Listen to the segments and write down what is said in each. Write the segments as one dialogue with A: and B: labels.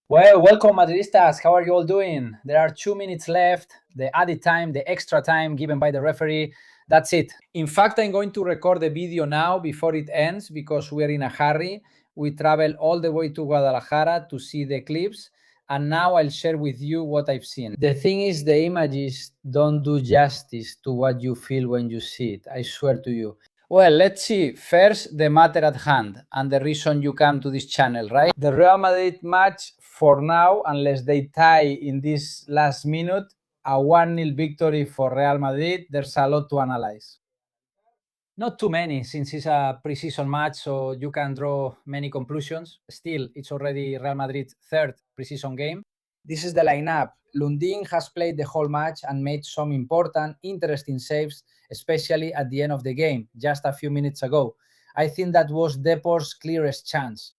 A: Well, welcome, Madridistas. How are you all doing? There are 2 minutes left. The added time, the extra time given by the referee. That's it. In fact, I'm going to record the video now before it ends because we're in a hurry. We traveled all the way to Guadalajara to see the Eclipse, and now I'll share with you what I've seen. The thing is, the images don't do justice to what you feel when you see it. I swear to you. Well, let's see. First, the matter at hand and the reason you come to this channel, right? The Real Madrid match for now, unless they tie in this last minute, a 1-0 victory for Real Madrid. There's a lot to analyze. Not too many, since it's a preseason match, so you can draw many conclusions. Still, it's already Real Madrid's third preseason game. This is the lineup. Lundin has played the whole match and made some important, interesting saves, especially at the end of the game, just a few minutes ago. I think that was Depor's clearest chance.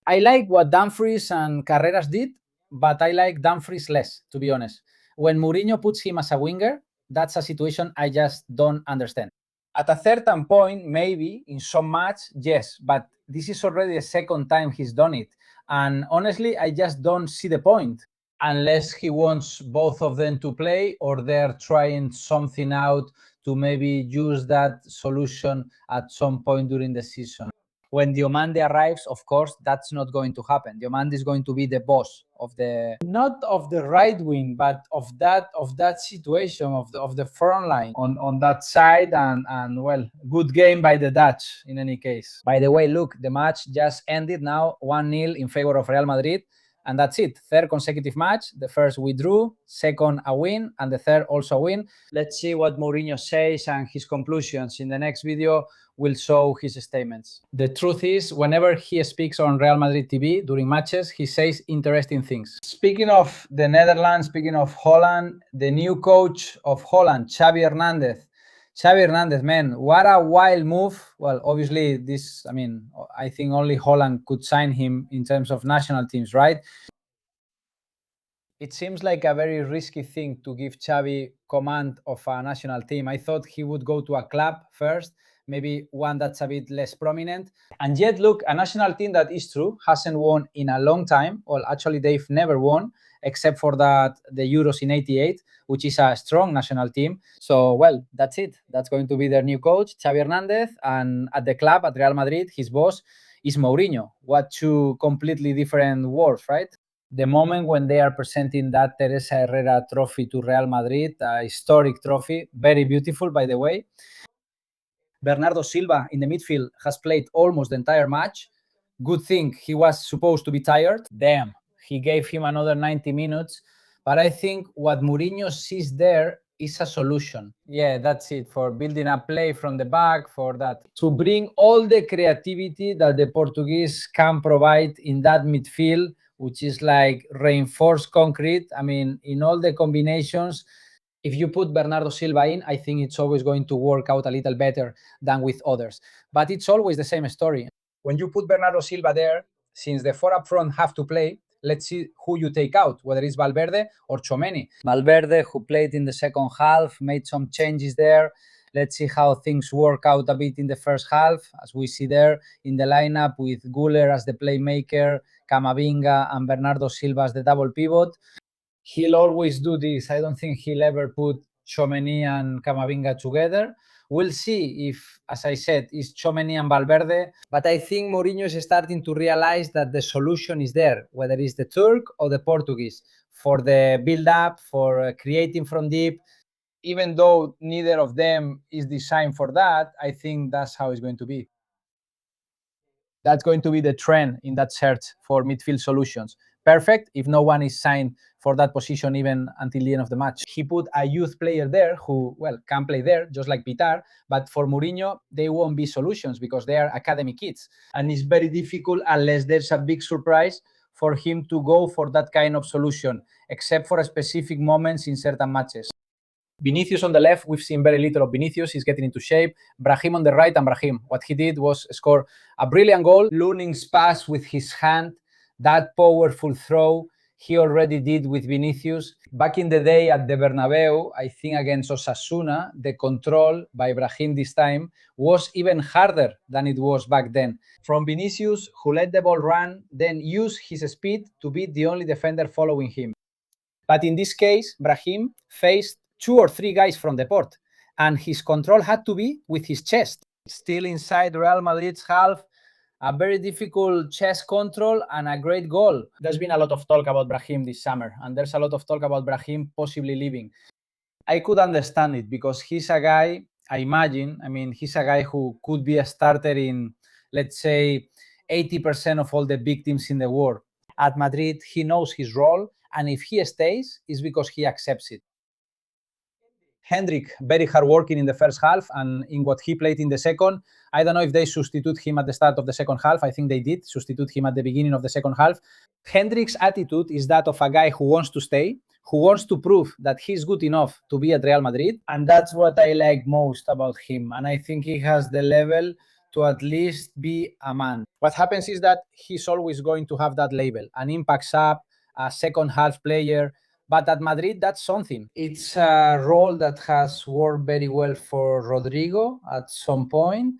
A: I like what Dumfries and Carreras did, but I like Dumfries less, to be honest. When Mourinho puts him as a winger, that's a situation I just don't understand. At a certain point, maybe in some match, yes, but this is already the second time he's done it. And honestly, I just don't see the point unless he wants both of them to play or they're trying something out to maybe use that solution at some point during the season. When Diomande arrives, of course, that's not going to happen. Diomande is going to be the boss of the, not of the right wing, but of that situation of the front line on that side. And well, good game by the Dutch in any case. By the way, look, the match just ended now 1-0 in favor of Real Madrid. And that's it. Third consecutive match. The first we drew, second a win, and the third also a win. Let's see what Mourinho says and his conclusions. In the next video, we'll show his statements. The truth is, whenever he speaks on Real Madrid TV during matches, he says interesting things. Speaking of the Netherlands, speaking of Holland, the new coach of Holland, Xavi Hernandez. Xavi Hernandez, man, what a wild move. Well, obviously, I think only Holland could sign him in terms of national teams, right? It seems like a very risky thing to give Xavi command of a national team. I thought he would go to a club first, maybe one that's a bit less prominent. And yet, look, a national team that is true hasn't won in a long time. Well, actually, they've never won except for the Euros in '88, which is a strong national team. So, well, that's it. That's going to be their new coach, Xavi Hernandez. And at the club, at Real Madrid, his boss is Mourinho. What two completely different worlds, right? The moment when they are presenting that Teresa Herrera trophy to Real Madrid, a historic trophy, very beautiful, by the way. Bernardo Silva in the midfield has played almost the entire match. Good thing he was supposed to be tired. Damn, he gave him another 90 minutes. But I think what Mourinho sees there is a solution. Yeah, that's it, for building a play from the back, for that. To bring all the creativity that the Portuguese can provide in that midfield, which is like reinforced concrete. I mean, in all the combinations, if you put Bernardo Silva in, I think it's always going to work out a little better than with others. But it's always the same story. When you put Bernardo Silva there, since the four up front have to play, let's see who you take out, whether it's Valverde or Tchouaméni. Valverde, who played in the second half, made some changes there. Let's see how things work out a bit in the first half, as we see there in the lineup with Güler as the playmaker, Camavinga and Bernardo Silva as the double pivot. He'll always do this. I don't think he'll ever put Tchouaméni and Camavinga together. We'll see if, as I said, it's Tchouaméni and Valverde. But I think Mourinho is starting to realize that the solution is there, whether it's the Turk or the Portuguese, for the build-up, for creating from deep. Even though neither of them is designed for that, I think that's how it's going to be. That's going to be the trend in that search for midfield solutions. Perfect if no one is signed for that position even until the end of the match. He put a youth player there who, well, can play there, just like Pitar, but for Mourinho, they won't be solutions because they are academy kids. And it's very difficult unless there's a big surprise for him to go for that kind of solution, except for specific moments in certain matches. Vinicius on the left, we've seen very little of Vinicius. He's getting into shape. Brahim on the right, and Brahim, what he did was score a brilliant goal. Looning's pass with his hand, that powerful throw. he already did with Vinicius. Back in the day at the Bernabeu, I think against Osasuna, the control by Brahim this time was even harder than it was back then. From Vinicius, who let the ball run, then used his speed to beat the only defender following him. But in this case, Brahim faced 2 or 3 guys from the port, and his control had to be with his chest. Still inside Real Madrid's half, a very difficult chest control and a great goal. There's been a lot of talk about Brahim this summer, and there's a lot of talk about Brahim possibly leaving. I could understand it because he's a guy, he's a guy who could be a starter in, let's say, 80% of all the big teams in the world. At Madrid, he knows his role, and if he stays, it's because he accepts it. Hendrik, very hardworking in the first half, and in what he played in the second, I don't know if they substitute him at the start of the second half. I think they did substitute him at the beginning of the second half. Hendrik's attitude is that of a guy who wants to stay, who wants to prove that he's good enough to be at Real Madrid, and that's what I like most about him. And I think he has the level to at least be a man. What happens is that he's always going to have that label, an impact sub, a second half player. But at Madrid, that's something. It's a role that has worked very well for Rodrigo at some point,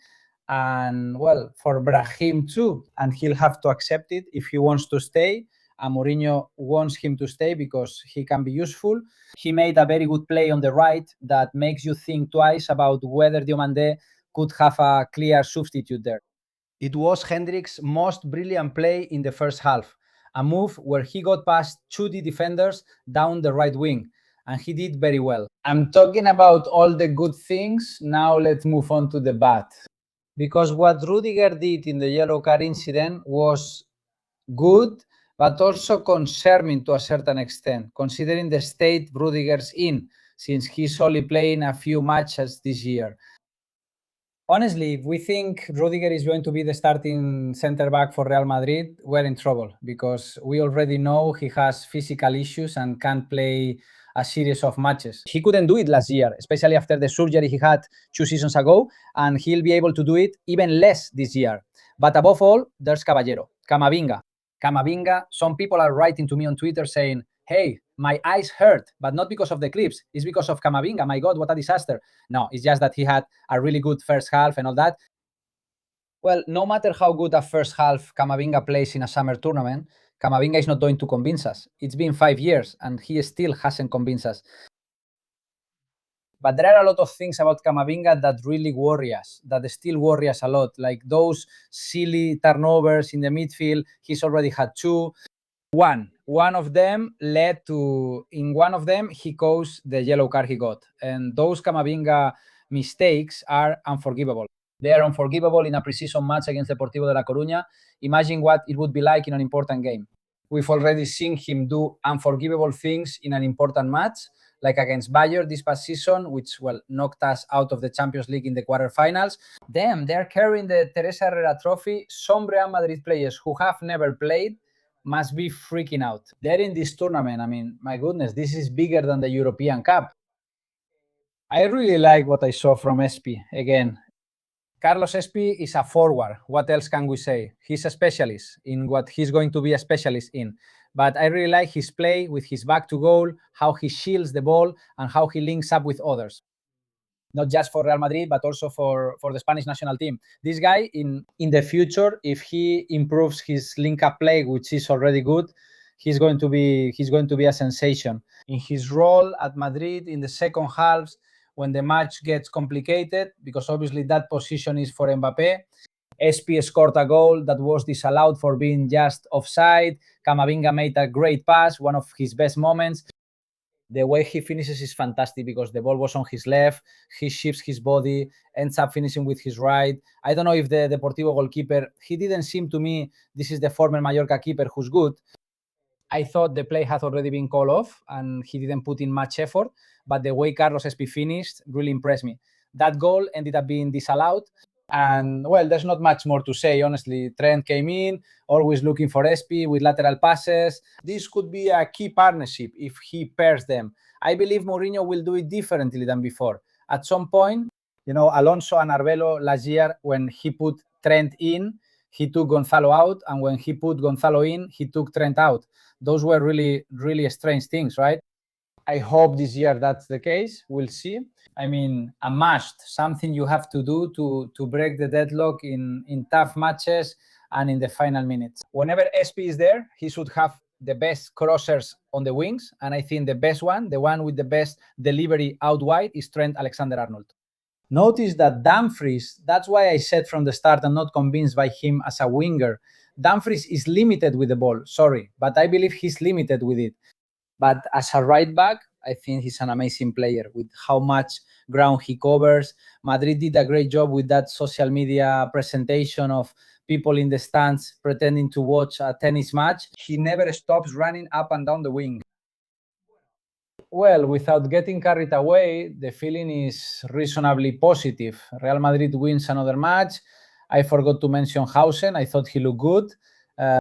A: and well, for Brahim too. And he'll have to accept it if he wants to stay. And Mourinho wants him to stay because he can be useful. He made a very good play on the right that makes you think twice about whether Diomande could have a clear substitute there. It was Hendrik's most brilliant play in the first half. A move where he got past 2D defenders down the right wing, and he did very well. I'm talking about all the good things. Now let's move on to the bad. Because what Rudiger did in the yellow card incident was good, but also concerning to a certain extent, considering the state Rudiger's in, since he's only playing a few matches this year. Honestly, if we think Rudiger is going to be the starting center-back for Real Madrid, we're in trouble because we already know he has physical issues and can't play a series of matches. He couldn't do it last year, especially after the surgery he had 2 seasons ago, and he'll be able to do it even less this year. But above all, there's Camavinga. Camavinga, some people are writing to me on Twitter saying, hey, my eyes hurt, but not because of the Eclipse. It's because of Camavinga. My God, what a disaster. No, it's just that he had a really good first half and all that. Well, no matter how good a first half Camavinga plays in a summer tournament, Camavinga is not going to convince us. It's been 5 years and he still hasn't convinced us. But there are a lot of things about Camavinga that really worry us, that still worry us a lot, like those silly turnovers in the midfield. He's already had 2. One of them led to, in one of them, he caused the yellow card he got. And those Camavinga mistakes are unforgivable. They are unforgivable in a pre-season match against Deportivo de La Coruña. Imagine what it would be like in an important game. We've already seen him do unforgivable things in an important match, like against Bayern this past season, which, well, knocked us out of the Champions League in the quarterfinals. Them, they're carrying the Teresa Herrera trophy. Some Real Madrid players who have never played must be freaking out. They're in this tournament. I mean, my goodness, this is bigger than the European Cup. I really like what I saw from Espí again. Carlos Espí is a forward. What else can we say? He's a specialist in what he's going to be a specialist in. But I really like his play with his back to goal, how he shields the ball, and how he links up with others. Not just for Real Madrid, but also for the Spanish national team. This guy, in the future, if he improves his link-up play, which is already good, he's going to be a sensation. In his role at Madrid in the second halves, when the match gets complicated, because obviously that position is for Mbappé, Espí scored a goal that was disallowed for being just offside. Camavinga made a great pass, one of his best moments. The way he finishes is fantastic because the ball was on his left, he shifts his body, ends up finishing with his right. I don't know if the Deportivo goalkeeper, he didn't seem to me, this is the former Mallorca keeper who's good. I thought the play had already been called off and he didn't put in much effort, but the way Carlos Espí finished really impressed me. That goal ended up being disallowed. And, well, there's not much more to say, honestly. Trent came in, always looking for Espí with lateral passes. This could be a key partnership if he pairs them. I believe Mourinho will do it differently than before. At some point, Alonso and Arbelo last year, when he put Trent in, he took Gonzalo out, and when he put Gonzalo in, he took Trent out. Those were really, really strange things, right? I hope this year that's the case. We'll see. I mean, a must, something you have to do to break the deadlock in tough matches and in the final minutes. Whenever Espí is there, he should have the best crossers on the wings. And I think the best one, the one with the best delivery out wide, is Trent Alexander-Arnold. Notice that Dumfries, that's why I said from the start I'm not convinced by him as a winger. Dumfries is limited with the ball, sorry, but I believe he's limited with it. But as a right back, I think he's an amazing player with how much ground he covers. Madrid did a great job with that social media presentation of people in the stands pretending to watch a tennis match. He never stops running up and down the wing. Well, without getting carried away, the feeling is reasonably positive. Real Madrid wins another match. I forgot to mention Hausen. I thought he looked good.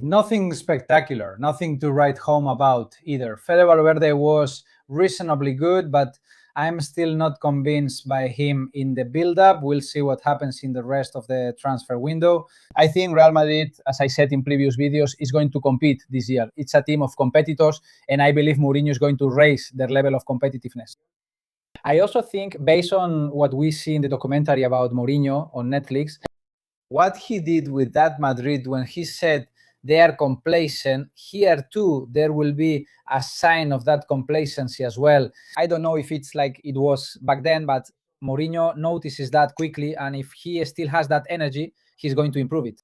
A: Nothing spectacular, nothing to write home about either. Fede Valverde was reasonably good, but I'm still not convinced by him in the build-up. We'll see what happens in the rest of the transfer window. I think Real Madrid, as I said in previous videos, is going to compete this year. It's a team of competitors, and I believe Mourinho is going to raise their level of competitiveness. I also think, based on what we see in the documentary about Mourinho on Netflix, what he did with that Madrid when he said they are complacent, here too, there will be a sign of that complacency as well. I don't know if it's like it was back then, but Mourinho notices that quickly, and if he still has that energy, he's going to improve it.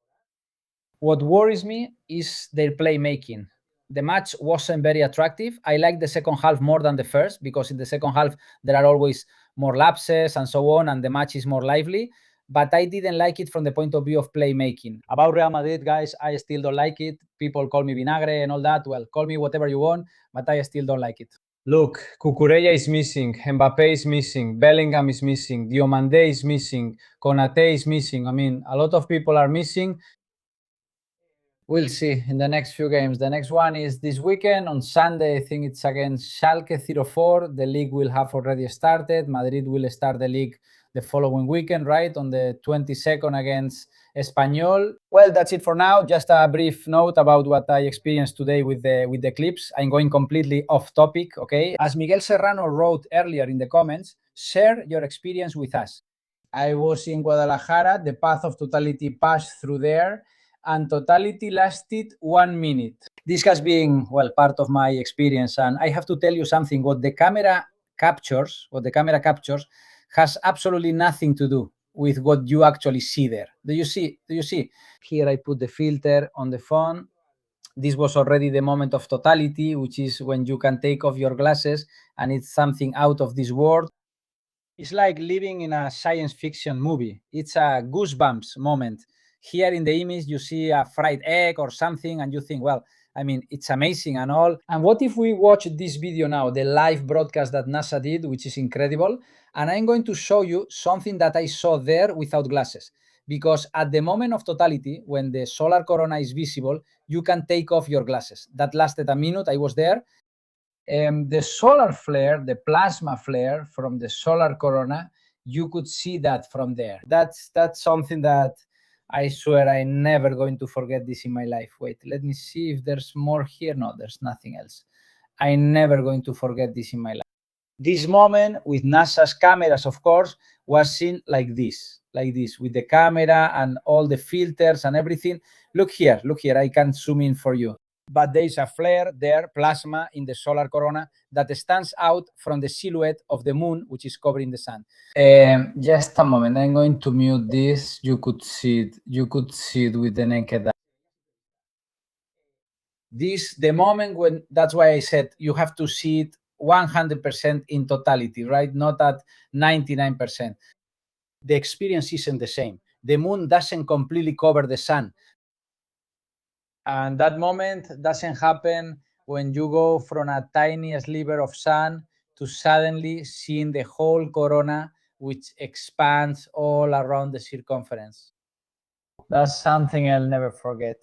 A: What worries me is their playmaking. The match wasn't very attractive. I like the second half more than the first, because in the second half, there are always more lapses and so on, and the match is more lively. But I didn't like it from the point of view of playmaking. About Real Madrid, guys, I still don't like it. People call me vinagre and all that. Well, call me whatever you want, but I still don't like it. Look, Cucurella is missing, Mbappe is missing, Bellingham is missing, Diomande is missing, Konate is missing. I mean, a lot of people are missing. We'll see in the next few games. The next one is this weekend on Sunday. I think it's against Schalke 04. The league will have already started. Madrid will start the league the following weekend, right? On the 22nd against Espanyol. Well, that's it for now. Just a brief note about what I experienced today with the Eclipse. I'm going completely off topic, okay? As Miguel Serrano wrote earlier in the comments, share your experience with us. I was in Guadalajara. The path of totality passed through there, and totality lasted 1 minute. This has been, well, part of my experience, and I have to tell you something. What the camera captures has absolutely nothing to do with what you actually see there. Do you see? Here I put the filter on the phone. This was already the moment of totality, which is when you can take off your glasses and it's something out of this world. It's like living in a science fiction movie. It's a goosebumps moment. Here in the image, you see a fried egg or something, and you think, well, I mean, it's amazing and all. And what if we watch this video now, the live broadcast that NASA did, which is incredible? And I'm going to show you something that I saw there without glasses. Because at the moment of totality, when the solar corona is visible, you can take off your glasses. That lasted a minute. I was there. The solar flare, the plasma flare from the solar corona, you could see that from there. That's something that I swear I'm never going to forget this in my life. Wait, let me see if there's more here. No, there's nothing else. I'm never going to forget this in my life. This moment with NASA's cameras, of course, was seen like this, with the camera and all the filters and everything. Look here, I can zoom in for you. But there is a flare there, plasma in the solar corona, that stands out from the silhouette of the moon, which is covering the sun. Just a moment, I'm going to mute this. You could see it with the naked eye. This, the moment when, that's why I said you have to see it 100% in totality, right? Not at 99%. The experience isn't the same. The moon doesn't completely cover the sun. And that moment doesn't happen when you go from a tiny sliver of sun to suddenly seeing the whole corona, which expands all around the circumference. That's something I'll never forget.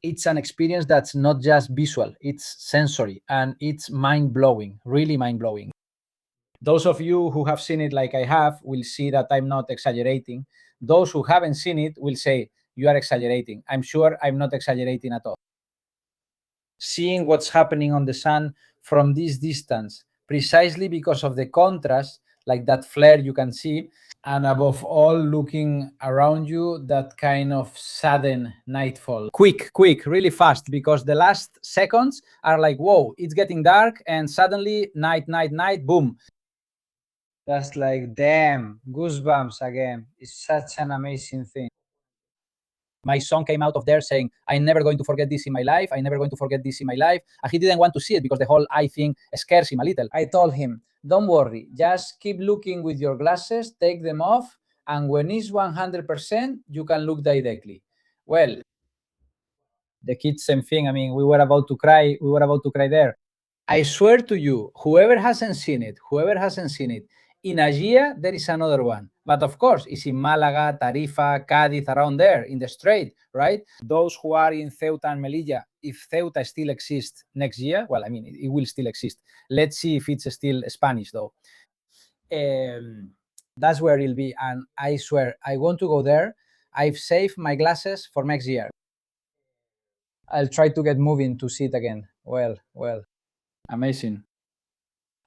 A: It's an experience that's not just visual, it's sensory, and it's mind-blowing, really mind-blowing. Those of you who have seen it like I have will see that I'm not exaggerating. Those who haven't seen it will say, you are exaggerating. I'm sure I'm not exaggerating at all. Seeing what's happening on the sun from this distance, precisely because of the contrast, like that flare you can see, and above all, looking around you, that kind of sudden nightfall. Quick, quick, really fast, because the last seconds are like, whoa, it's getting dark, and suddenly night, night, night, boom. That's like, damn, goosebumps again. It's such an amazing thing. My son came out of there saying, I'm never going to forget this in my life. I'm never going to forget this in my life. And he didn't want to see it because the whole eye thing scares him a little. I told him, don't worry, just keep looking with your glasses, take them off, and when it's 100%, you can look directly. Well, the kids, same thing. I mean, we were about to cry. We were about to cry there. I swear to you, whoever hasn't seen it, in a year, there is another one. But of course, it's in Malaga, Tarifa, Cádiz, around there, in the strait, right? Those who are in Ceuta and Melilla, if Ceuta still exists next year, well, I mean, it will still exist. Let's see if it's still Spanish, though. That's where it'll be. And I swear, I want to go there. I've saved my glasses for next year. I'll try to get moving to see it again. Well. Amazing.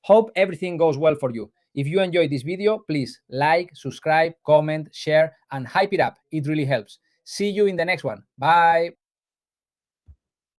A: Hope everything goes well for you. If you enjoyed this video, please like, subscribe, comment, share, and hype it up. It really helps. See you in the next one. Bye.